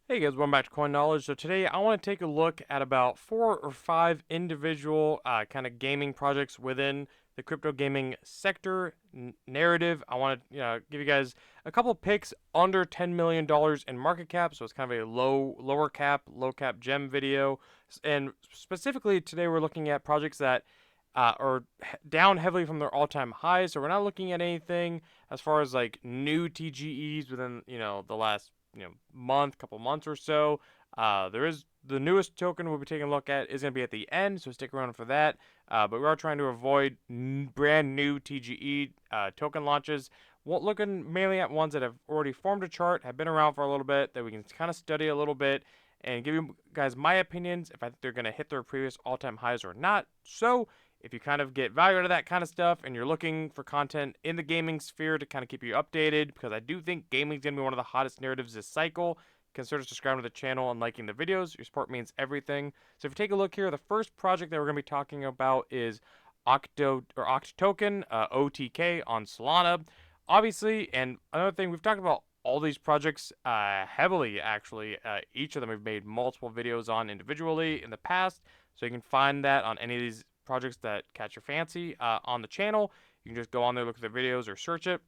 Hey guys, welcome back to Coin Knowledge. So today I want to take a look at about 4 or 5 individual kind of gaming projects within the crypto gaming sector narrative. I want to give you guys a couple picks under $10 million in market cap, so it's kind of a low cap gem video. And specifically today we're looking at projects that are down heavily from their all-time highs. So we're not looking at anything as far as like new TGEs within the last couple months or so. There is the newest token we'll be taking a look at is going to be at the end, so stick around for that. But we are trying to avoid brand new TGE token launches. Looking mainly at ones that have already formed a chart, have been around for a little bit, that we can kind of study a little bit and give you guys my opinions if I think they're going to hit their previous all-time highs or not. So if you kind of get value out of that kind of stuff and you're looking for content in the gaming sphere to kind of keep you updated, because I do think gaming is going to be one of the hottest narratives this cycle, consider subscribing to the channel and liking the videos. Your support means everything. So if you take a look here, the first project that we're going to be talking about is Octo or Octo token, OTK on Solana. Obviously, and another thing, we've talked about all these projects heavily, actually. Each of them we've made multiple videos on individually in the past, so you can find that on any of these projects that catch your fancy on the channel. You can just go on there, look at the videos, or search it.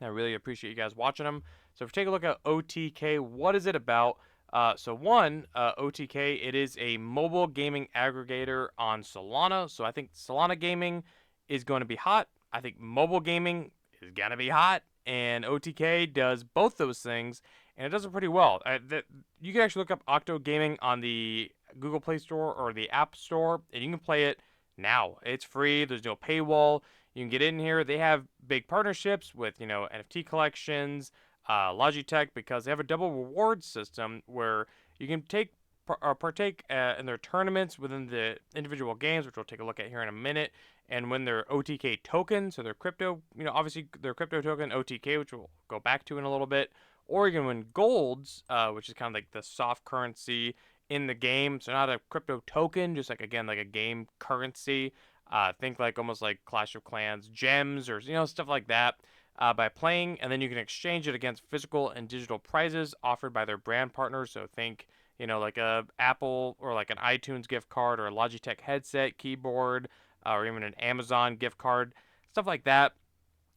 I really appreciate you guys watching them. So if you take a look at OTK, what is it about? OTK, it is a mobile gaming aggregator on Solana. So I think Solana gaming is going to be hot. I think mobile gaming is going to be hot. And OTK does both those things, and it does it pretty well. You can actually look up Octo Gaming on the Google Play Store or the App Store, and you can play it now. It's free. There's no paywall. You can get in here. They have big partnerships with NFT collections, Logitech, because they have a double reward system where you can partake in their tournaments within the individual games, which we'll take a look at here in a minute, and win their OTK token, so their crypto, obviously their crypto token OTK, which we'll go back to in a little bit, or you can win golds, which is kind of like the soft currency in the game. So not a crypto token, just like again like a game currency. Think like almost like Clash of Clans gems or stuff like that. By playing, and then you can exchange it against physical and digital prizes offered by their brand partners. So think like a Apple or like an iTunes gift card or a Logitech headset, keyboard, or even an Amazon gift card, stuff like that.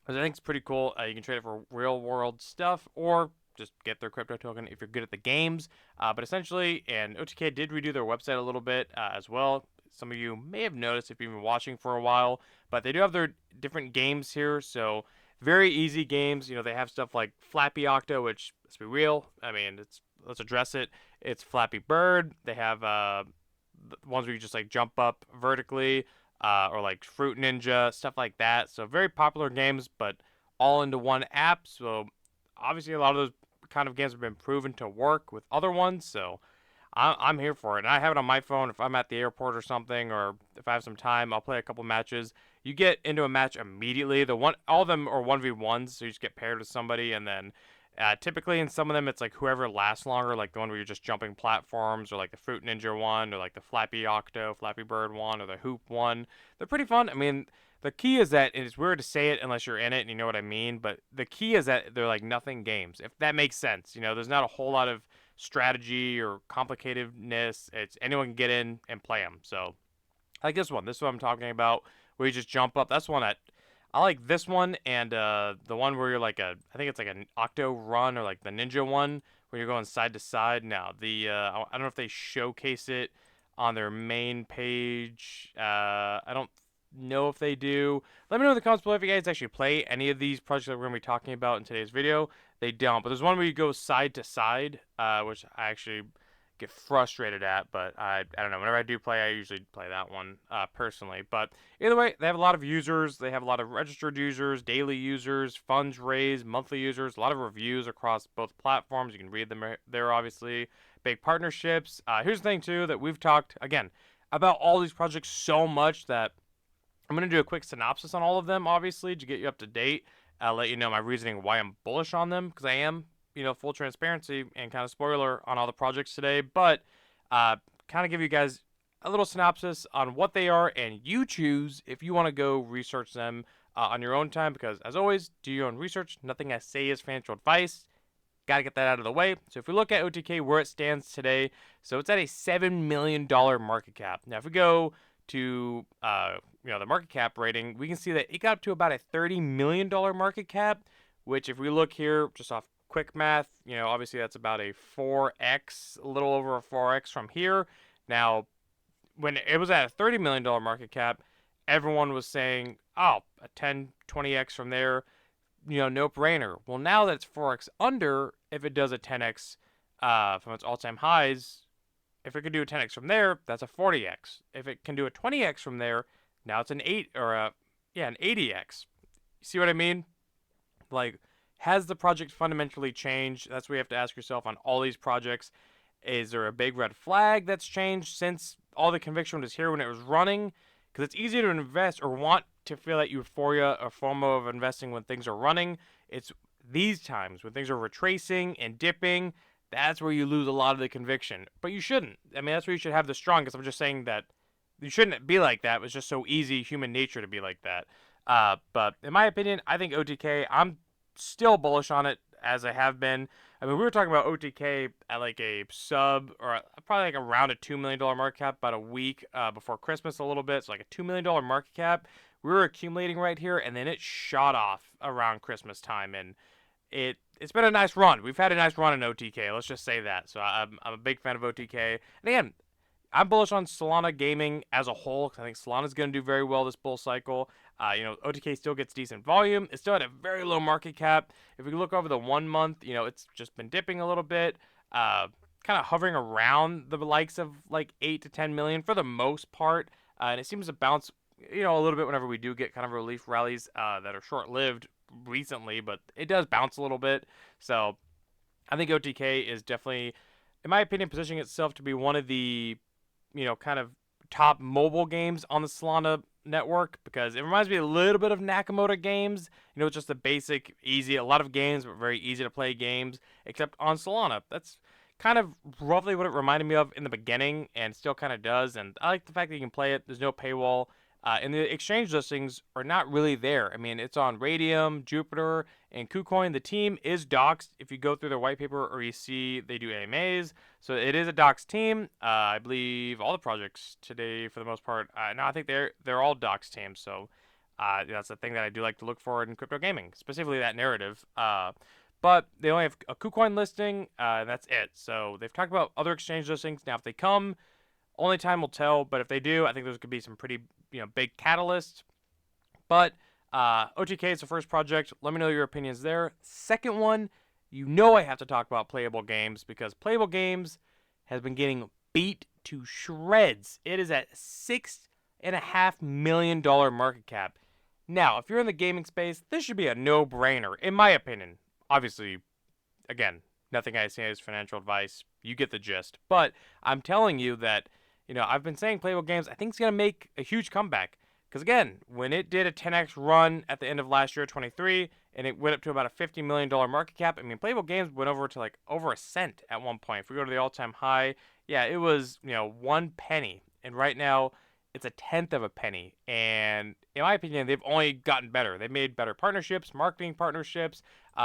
Which I think is pretty cool. You can trade it for real world stuff or just get their crypto token if you're good at the games. But essentially, and OTK did redo their website a little bit as well. Some of you may have noticed if you've been watching for a while, but they do have their different games here. So very easy games. They have stuff like Flappy Octo, which, let's be real, I mean, let's address it. It's Flappy Bird. They have the ones where you just like jump up vertically, or like Fruit Ninja, stuff like that. So very popular games, but all into one app. So obviously a lot of those kind of games have been proven to work with other ones. So I'm here for it. And I have it on my phone. If I'm at the airport or something, or if I have some time, I'll play a couple matches. You get into a match immediately. All of them are 1v1s, so you just get paired with somebody, and then typically in some of them it's like whoever lasts longer, like the one where you're just jumping platforms, or like the Fruit Ninja one, or like the Flappy Octo, Flappy Bird one, or the Hoop one. They're pretty fun. I mean, the key is that, and it's weird to say it unless you're in it and you know what I mean, but the key is that they're like nothing games, if that makes sense. There's not a whole lot of strategy or complicatedness. It's anyone can get in and play them. So I like this one. This is what I'm talking about, where you just jump up. That's one that I like. This one, and the one where you're like I think it's like an Octo run, or like the Ninja one where you're going side to side. Now I don't know if they showcase it on their main page. I don't know if they do. Let me know in the comments below if you guys actually play any of these projects that we're going to be talking about in today's video. They don't, but there's one where you go side to side, which I actually get frustrated at, but I don't know. Whenever I do play, I usually play that one personally. But either way, they have a lot of users. They have a lot of registered users, daily users, funds raised, monthly users, a lot of reviews across both platforms. You can read them there, obviously. Big partnerships. Here's the thing, too, that we've talked, again, about all these projects so much that I'm going to do a quick synopsis on all of them, obviously, to get you up to date. I'll let you know my reasoning why I'm bullish on them, because I am, full transparency and kind of spoiler on all the projects today. But kind of give you guys a little synopsis on what they are, and you choose if you want to go research them on your own time, because as always, do your own research. Nothing I say is financial advice. got to get that out of the way. So if we look at OTK where it stands today, so it's at a $7 million market cap. Now if we go to the market cap rating, we can see that it got up to about a $30 million market cap, which if we look here just off quick math, obviously that's about a 4x, a little over a 4x from here. Now, when it was at a $30 million market cap, everyone was saying, oh, a 10, 20x from there, no brainer. Well, now that it's 4x under, if it does a 10x from its all-time highs, if it could do a 10x from there, that's a 40x. If it can do a 20x from there, now it's an 80x. See what I mean? Like, has the project fundamentally changed? That's what you have to ask yourself on all these projects. Is there a big red flag that's changed since all the conviction was here when it was running? Because it's easy to invest or want to feel that euphoria or FOMO of investing when things are running. It's these times when things are retracing and dipping. That's where you lose a lot of the conviction. But you shouldn't. I mean, that's where you should have the strongest. I'm just saying that you shouldn't be like that. It's just so easy, human nature, to be like that. But in my opinion, I think OTK, I'm still bullish on it as I have been. I mean, we were talking about OTK at like a sub or probably like around a $2 million market cap about a week before Christmas a little bit. So like a $2 million market cap. We were accumulating right here, and then it shot off around Christmas time, and it's been a nice run. We've had a nice run in OTK. Let's just say that. So I'm a big fan of OTK. And again, I'm bullish on Solana gaming as a whole because I think Solana's going to do very well this bull cycle. OTK still gets decent volume. It's still at a very low market cap. If we look over the 1 month, it's just been dipping a little bit, kind of hovering around the likes of like 8 to 10 million for the most part. And it seems to bounce, a little bit whenever we do get kind of relief rallies that are short-lived recently, but it does bounce a little bit. So I think OTK is definitely, in my opinion, positioning itself to be one of the kind of top mobile games on the Solana network because it reminds me a little bit of Nakamoto games. Just the basic, easy, a lot of games, but very easy to play games, except on Solana. That's kind of roughly what it reminded me of in the beginning and still kind of does. And I like the fact that you can play it. There's no paywall. And the exchange listings are not really there. I mean, it's on Radium, Jupiter, and KuCoin. The team is doxed if you go through their white paper or you see they do AMAs. So it is a doxed team. I believe all the projects today, for the most part, no, I think they're all doxed teams. So that's the thing that I do like to look for in crypto gaming, specifically that narrative. But they only have a KuCoin listing, and that's it. So they've talked about other exchange listings. Now, if they come, only time will tell. But if they do, I think those could be some pretty big catalysts. But OTK is the first project. Let me know your opinions there. Second one, I have to talk about Playable Games because Playable Games has been getting beat to shreds. It is at $6.5 million market cap. Now, if you're in the gaming space, this should be a no-brainer, in my opinion. Obviously, again, nothing I say is financial advice. You get the gist. But I'm telling you that I've been saying Playable Games, I think it's going to make a huge comeback. Because, again, when it did a 10x run at the end of last year, 23, and it went up to about a $50 million market cap, I mean, Playable Games went over to like over a cent at one point. If we go to the all-time high, yeah, it was, 1 penny. And right now, it's a tenth of a penny. And in my opinion, they've only gotten better. They've made better partnerships, marketing partnerships.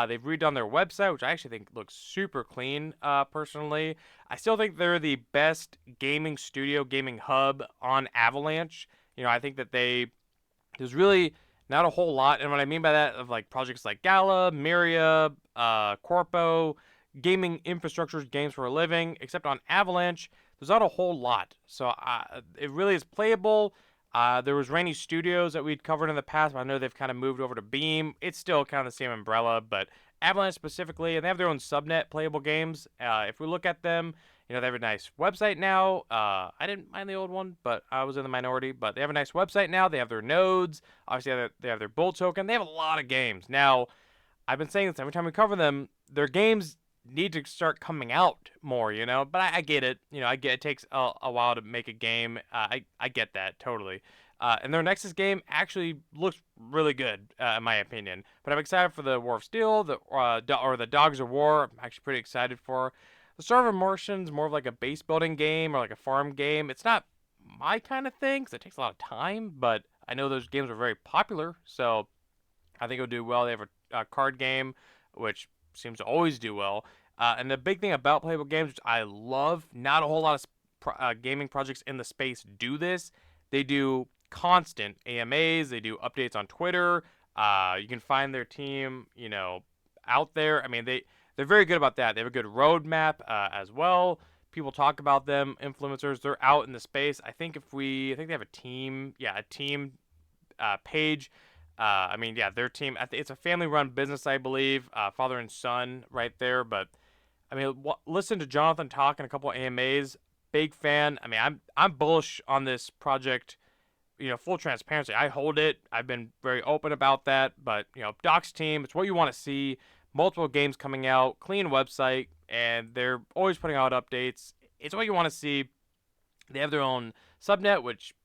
They've redone their website, which I actually think looks super clean, personally. I still think they're the best gaming studio, gaming hub on Avalanche. I think that there's really not a whole lot. And what I mean by that, of like projects like Gala, Myria, Corpo, gaming infrastructures, games for a living, except on Avalanche, there's not a whole lot. So it really is Playable. There was Rainy Studios that we'd covered in the past, but I know they've kind of moved over to Beam. It's still kind of the same umbrella, but Avalanche specifically, and they have their own subnet, Playable Games. If we look at them, they have a nice website now. I didn't mind the old one, but I was in the minority. But they have a nice website now. They have their nodes. Obviously, they have their bull token. They have a lot of games. Now, I've been saying this every time we cover them. Their games need to start coming out more, But I get it. I get it takes a while to make a game. I get that totally. And their Nexus game actually looks really good, in my opinion. But I'm excited for the War of Steel, the Dogs of War. I'm actually pretty excited for. The Starve of Martian is more of like a base building game or like a farm game. It's not my kind of thing because it takes a lot of time, but I know those games are very popular, so I think it'll do well. They have a card game, which seems to always do well. And the big thing about Playable Games, which I love, not a whole lot of gaming projects in the space do this. They do constant AMAs. They do updates on Twitter. You can find their team, out there. I mean, they're very good about that. They have a good roadmap as well. People talk about them. Influencers, they're out in the space. I think they have a team. Yeah, a team page. I mean, yeah, their team. It's a family-run business, I believe. Father and son, right there. But I mean, listen to Jonathan talk in a couple of AMAs. Big fan. I mean, I'm bullish on this project. Full transparency. I hold it. I've been very open about that. But Doc's team, it's what you want to see. Multiple games coming out, clean website, and they're always putting out updates. It's what you want to see. They have their own subnet, which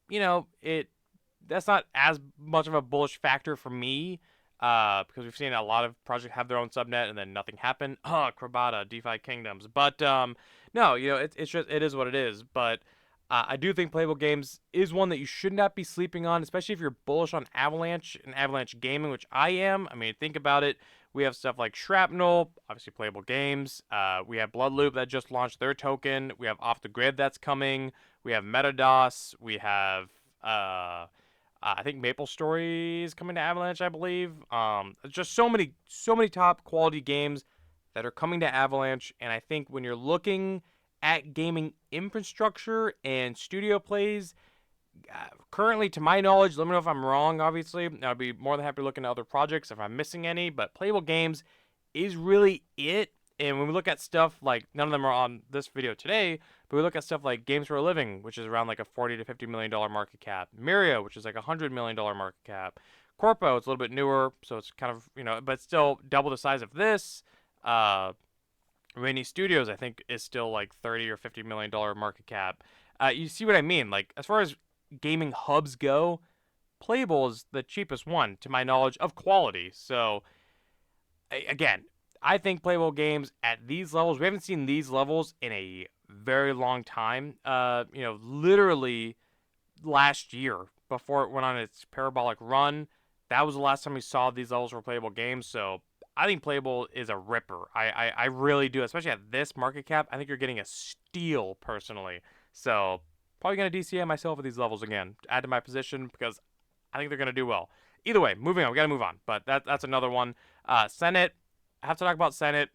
that's not as much of a bullish factor for me, because we've seen a lot of projects have their own subnet and then nothing happened. Krabata, DeFi Kingdoms. But no, it's just, it is what it is. But I do think Playable Games is one that you should not be sleeping on, especially if you're bullish on Avalanche and Avalanche Gaming, which I am. I mean, think about it. We have stuff like Shrapnel, obviously Playable Games. We have Bloodloop that just launched their token. We have Off the Grid that's coming. We have Metados. We have I think Maple Story is coming to Avalanche, I believe. Just so many top quality games that are coming to Avalanche. And I think when you're looking at gaming infrastructure and studio plays, currently, to my knowledge, let me know if I'm wrong, obviously. I'd be more than happy to look into other projects if I'm missing any. But Playable Games is really it. And when we look at stuff like, none of them are on this video today, but we look at stuff like Games for a Living, which is around like a $40 to $50 million market cap. Myria, which is like a $100 million market cap. Corpo, it's a little bit newer, so it's kind of, but still double the size of this. Rainy Studios, I think, is still like $30 or $50 million market cap. You see what I mean? Like, as far as gaming hubs go, Playable is the cheapest one, to my knowledge, of quality. So, again, I think Playable Games at these levels, we haven't seen these levels in a very long time. Literally last year, before it went on its parabolic run, that was the last time we saw these levels for Playable Games. So I think Playable is a ripper. I really do, especially at this market cap. I think you're getting a steal, personally. So probably going to DCA myself at these levels again, add to my position, because I think they're going to do well. Either way, moving on. We got to move on. But that's another one. Senate. I have to talk about Senate.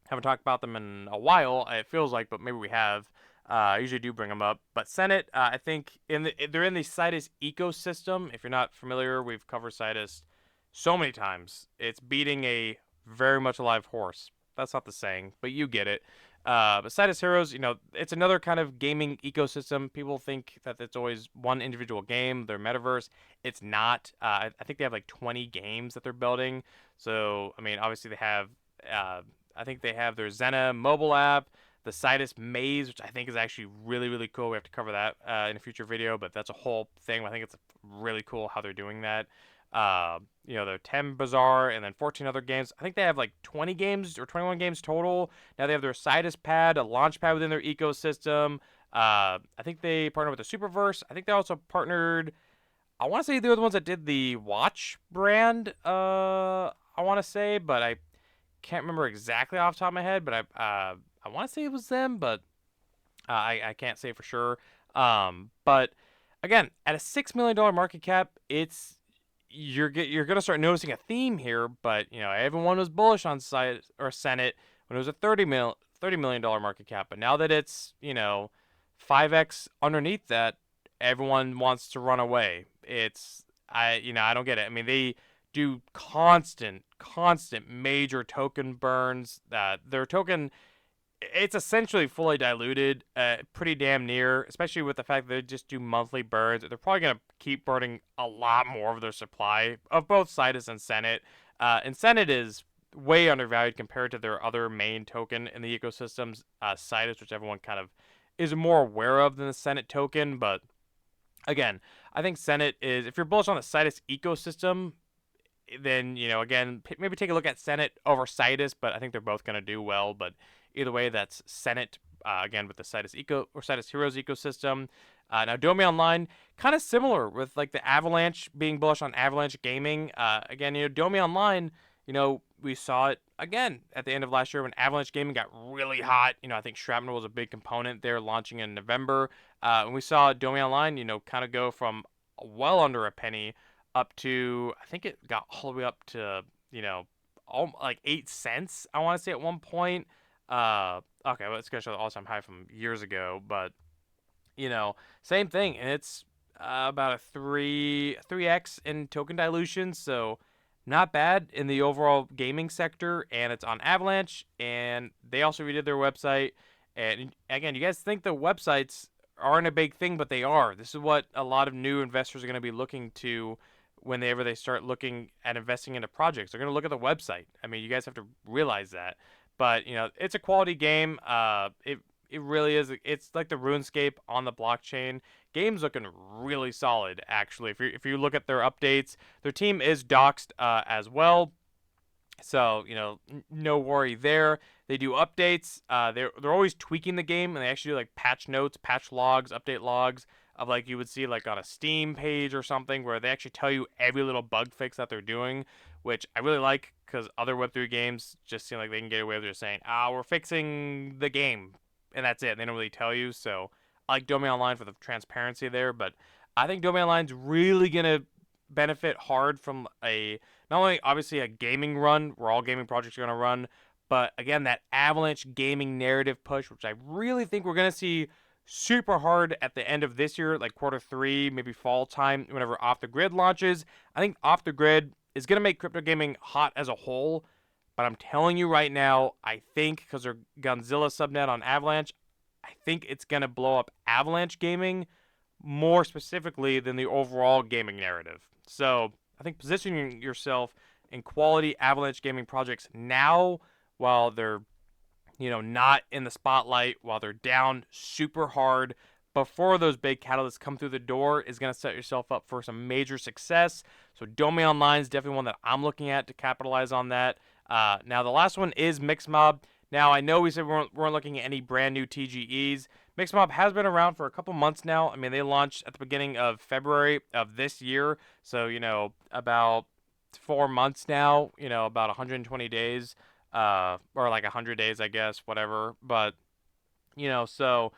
Haven't talked about them in a while, it feels like, but maybe we have. I usually do bring them up. But Senate, I think they're in the Cidus ecosystem. If you're not familiar, we've covered Cidus so many times. It's beating a very much alive horse. That's not the saying, but you get it. But Cidus Heroes, it's another kind of gaming ecosystem. People think that it's always one individual game, their metaverse. It's not. I think they have like 20 games that they're building. So, I mean, obviously they have, I think they have their Zena mobile app, the Cidus Maze, which I think is actually really, really cool. We have to cover that in a future video, but that's a whole thing. I think it's really cool how they're doing that. Their 10 Bazaar and then 14 other games. I think they have like 20 games or 21 games total. Now they have their Cidus Pad, a launch pad within their ecosystem. I think they partnered with the Superverse. I think they also partnered, I want to say they were the ones that did the watch brand, I want to say, but I can't remember exactly off the top of my head, but I want to say it was them, but I can't say for sure. But again, at a $6 million market cap, you're gonna start noticing a theme here. But everyone was bullish on Senate when it was a $30 million market cap, but now that it's 5x underneath that, everyone wants to run away. I don't get it. I mean, they do constant major token burns. Their token, it's essentially fully diluted, pretty damn near, especially with the fact that they just do monthly burns. They're probably going to keep burning a lot more of their supply of both Cidus and Senate. And Senate is way undervalued compared to their other main token in the ecosystems, Cidus, which everyone kind of is more aware of than the Senate token. But again, I think Senate is, if you're bullish on the Cidus ecosystem, then, again, maybe take a look at Senate over Cidus, but I think they're both going to do well. But either way, that's Senate, again, with the Cidus Heroes ecosystem. Now, Domi Online, kind of similar with like the Avalanche, being bullish on Avalanche Gaming. Again, Domi Online, we saw it again at the end of last year when Avalanche Gaming got really hot. I think Shrapnel was a big component there, launching in November. And we saw Domain Online, kind of go from well under a penny up to, I think it got all the way up to, like 8 cents, I want to say at one point. Okay, well, it's going to show the all time high from years ago, but, same thing. And it's about a 3x in token dilution. So not bad in the overall gaming sector, and it's on Avalanche, and they also redid their website. And again, you guys think the websites aren't a big thing, but they are. This is what a lot of new investors are going to be looking to whenever they start looking at investing into projects. They're going to look at the website. I mean, you guys have to realize that. But it's a quality game. It really is. It's like the RuneScape on the blockchain. Game's looking really solid, actually. If you look at their updates, their team is doxed as well. So, no worry there. They do updates. They're always tweaking the game, and they actually do like patch notes, patch logs, update logs of like you would see like on a Steam page or something, where they actually tell you every little bug fix that they're doing, which I really like because other Web3 games just seem like they can get away with just saying, we're fixing the game, and that's it. They don't really tell you. So I like Domain Online for the transparency there, but I think Domain Online's really gonna benefit hard from not only obviously a gaming run where all gaming projects are going to run, but again, that Avalanche gaming narrative push, which I really think we're going to see super hard at the end of this year, like Q3, maybe fall time, whenever Off the Grid launches. I think Off the Grid is going to make crypto gaming hot as a whole, but I'm telling you right now, I think because they're Gunzilla subnet on Avalanche, I think it's going to blow up Avalanche gaming more specifically than the overall gaming narrative. So I think positioning yourself in quality Avalanche gaming projects now while they're, not in the spotlight, while they're down super hard before those big catalysts come through the door is going to set yourself up for some major success. So Domain Online is definitely one that I'm looking at to capitalize on that. Now, the last one is Mixmob. Now, I know we said we weren't looking at any brand new TGEs. Mixmob has been around for a couple months now. I mean, they launched at the beginning of February of this year. So, about 4 months now, about 120 days, or like 100 days, I guess, whatever. But, so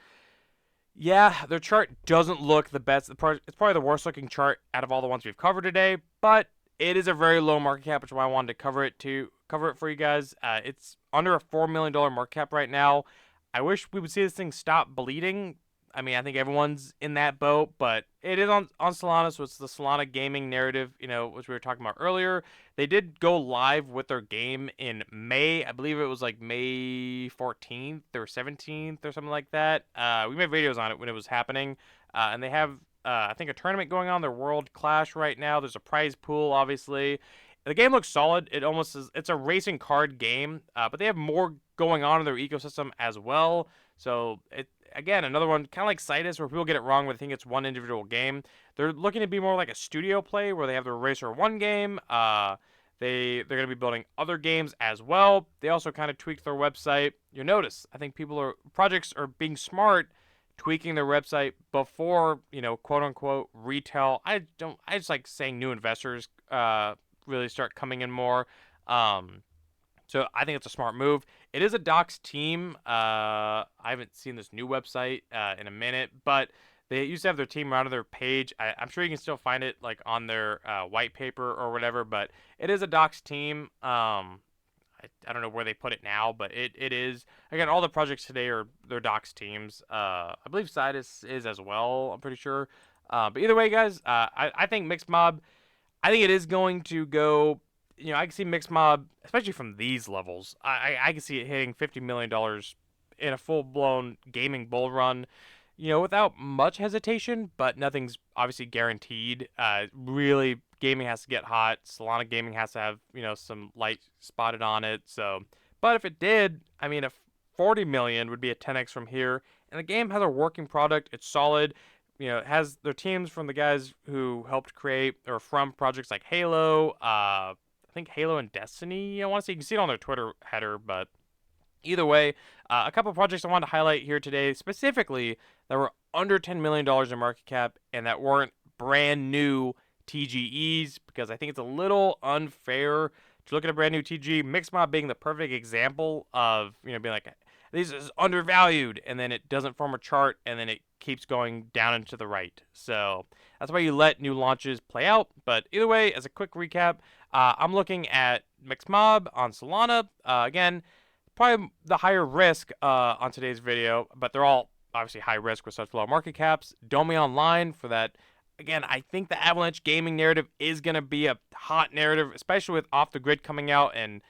yeah, their chart doesn't look the best. It's probably the worst looking chart out of all the ones we've covered today, but it is a very low market cap, which is why I wanted to cover it for you guys. It's under a $4 million market cap right now. I wish we would see this thing stop bleeding. I mean, I think everyone's in that boat, but it is on Solana, so it's the Solana gaming narrative, which we were talking about earlier. They did go live with their game in May. I believe it was like May 14th or 17th or something like that. We made videos on it when it was happening, and they have, I think, a tournament going on, their World Clash right now. There's a prize pool, obviously. The game looks solid. It's a racing card game, but they have more going on in their ecosystem as well. So again, another one kind of like Cidus, where people get it wrong when they think it's one individual game. They're looking to be more like a studio play, where they have the Racer 1 game. They're going to be building other games as well. They also kind of tweaked their website. You'll notice, I think projects are being smart, tweaking their website before, quote unquote retail. I just like saying new investors really start coming in more. So I think it's a smart move. It is a docs team. I haven't seen this new website in a minute, but they used to have their team around their page. I'm sure you can still find it like on their white paper or whatever, but it is a docs team. I don't know where they put it now, but it is. Again, all the projects today are their docs teams. I believe Cidus is as well, I'm pretty sure. But either way, guys, I think Mixmob, I think it is going to go. I can see Mixmob, especially from these levels. I can see it hitting $50 million in a full-blown gaming bull run, without much hesitation, but nothing's obviously guaranteed. Really, gaming has to get hot. Solana gaming has to have, some light spotted on it. So, but if it did, I mean, a 40 million would be a 10x from here. And the game has a working product. It's solid. It has their teams from the guys who helped create or from projects like Halo, I think Halo and Destiny, I want to say. You can see it on their Twitter header, but either way, a couple of projects I wanted to highlight here today, specifically that were under $10 million in market cap and that weren't brand new TGEs, because I think it's a little unfair you look at a brand new TG, Mixmob being the perfect example of, being like, this is undervalued, and then it doesn't form a chart, and then it keeps going down and to the right. So that's why you let new launches play out. But either way, as a quick recap, I'm looking at Mixmob on Solana. Again, probably the higher risk on today's video, but they're all obviously high risk with such low market caps. Domi Online for that. Again, I think the Avalanche gaming narrative is going to be a hot narrative, especially with Off the Grid coming out, and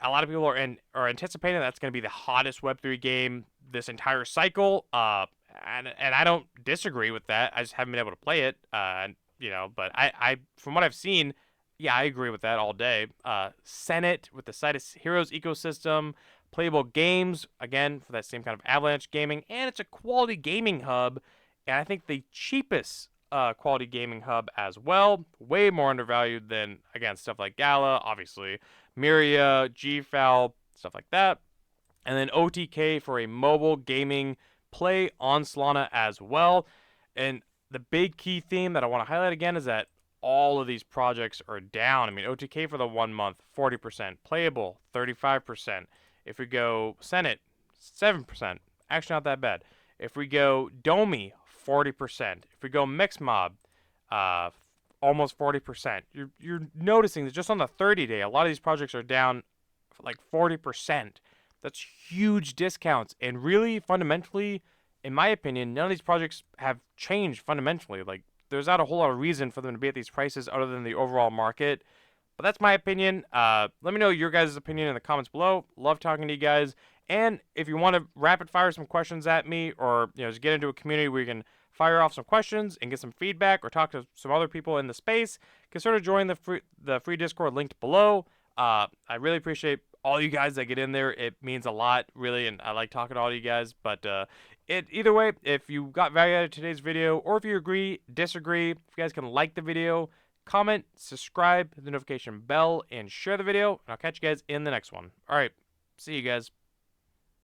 a lot of people are anticipating that's going to be the hottest Web3 game this entire cycle. And I don't disagree with that. I just haven't been able to play it. But I from what I've seen, yeah, I agree with that all day. Senate with the Cidus Heroes ecosystem, Playable Games again for that same kind of Avalanche gaming, and it's a quality gaming hub, and I think the cheapest quality gaming hub as well. Way more undervalued than, again, stuff like Gala, obviously, Miria, GFAL, stuff like that. And then OTK for a mobile gaming play on Solana as well. And the big key theme that I want to highlight again is that all of these projects are down. I mean, OTK for the 1 month, 40%. Playable, 35%. If we go Senate, 7%. Actually, not that bad. If we go Domi, 40%. If we go Mixmob, almost 40%. You're noticing that just on the 30-day, a lot of these projects are down like 40%. That's huge discounts. And really, fundamentally, in my opinion, none of these projects have changed fundamentally. Like, there's not a whole lot of reason for them to be at these prices other than the overall market. But that's my opinion. Let me know your guys' opinion in the comments below. Love talking to you guys. And if you want to rapid fire some questions at me, or just get into a community where you can fire off some questions and get some feedback, or talk to some other people in the space, consider joining the free Discord linked below. I really appreciate all you guys that get in there. It means a lot, really, and I like talking to all you guys. But either way, if you got value out of today's video, or if you agree, disagree, if you guys can like the video, comment, subscribe, hit the notification bell, and share the video. And I'll catch you guys in the next one. All right, see you guys.